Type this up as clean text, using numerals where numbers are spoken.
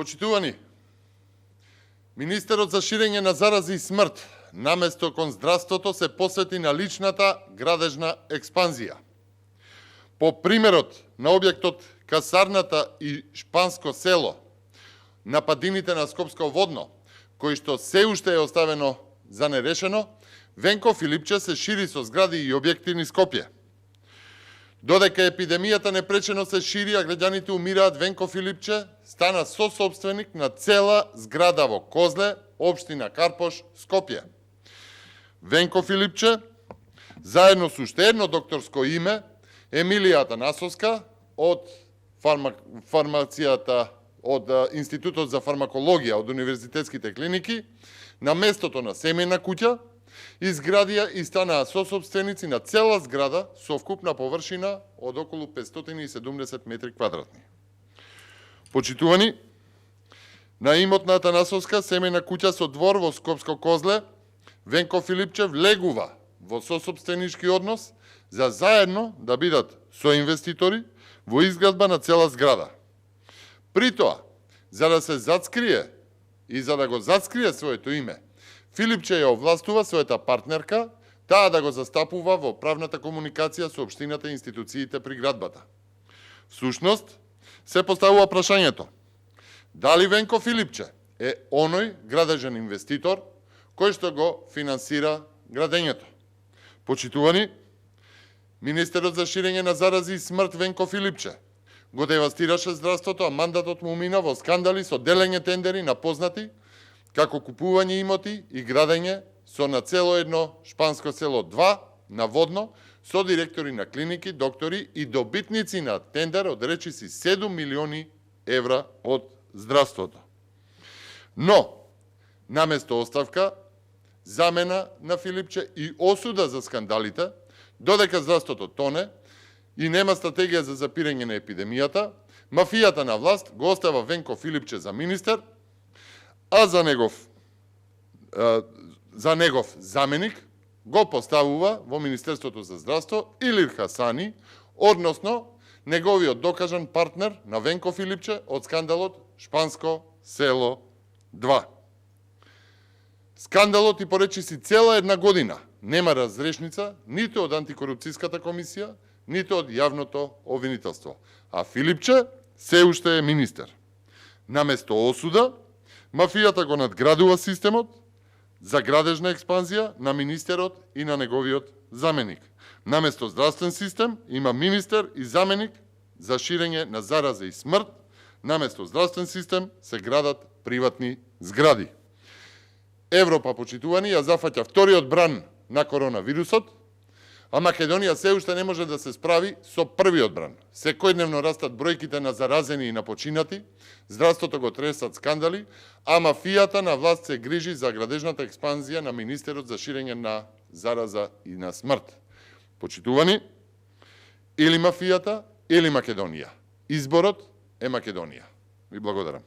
Почитувани, министерот за ширење на зарази и смрт, наместо кон здравството, се посвети на личната градежна експанзија. По примерот на објектот Касарната и Шпанско село, на падините на Скопско водно, кој што се уште е оставено за нерешено, Венко Филипче се шири со згради и објекти низ Скопје. Додека епидемијата непречено се шири, а граѓаните умираат, Венко Филипче стана сособственик на цела зграда во Козле, општина Карпош, Скопје. Венко Филипче, заедно со уште едно докторско име, Емилија Атанасовска, од фармацијата, од Институтот за фармакологија од универзитетските клиники, на местото на семејна куќа, изградија и станаа сособственици на цела зграда со вкупна површина од околу 570 метри квадратни. Почитувани, на имот на Атанасовска семејна куќа со двор во Скопско Козле, Венко Филипче влегува во сособственички однос за заедно да бидат соинвеститори во изградба на цела зграда. При тоа, за да се зацкрие и за да го зацкрие своето име, Филипче ја овластува својата партнерка таа да го застапува во правната комуникација со општината и институциите при градбата. Всушност, се поставува прашањето: дали Венко Филипче е оној градежен инвеститор кој што го финансира градењето? Почитувани, министерот за ширење на зарази и смрт Венко Филипче го девастираше здравството, а мандатот му мина во скандали со делење тендери на познати, како купување имоти и градење со на цело едно Шпанско село 2 на водно, со директори на клиники, доктори и добитници на тендер од речиси 7 милиони евра од здравството. Но, наместо оставка, замена на Филипче и осуда за скандалите, додека здравството тоне и нема стратегија за запирање на епидемијата, мафијата на власт го остава Венко Филипче за министер, а за негов заменик го поставува во Министерството за здравство Илир Хасани, односно неговиот докажан партнер на Венко Филипче од скандалот Шпанско село 2. Скандалот и поречиси цела една година нема разрешница ниту од антикорупцијската комисија, ниту од јавното обвинителство, а Филипче се уште е министер. Наместо осуда, мафијата го надградува системот за градежна експанзија на министерот и на неговиот заменик. Наместо здравствен систем има министер и заменик за ширење на зараза и смрт. Наместо здравствен систем се градат приватни згради. Европа, почитувани, ја зафаќа вториот бран на коронавирусот, а Македонија се уште не може да се справи со првиот бран. Секојдневно растат бројките на заразени и на починати, здравството го тресат скандали, а мафијата на власт се грижи за градежната експанзија на министерот за ширење на зараза и на смрт. Почитувани, или мафијата, или Македонија. Изборот е Македонија. Ви благодарам.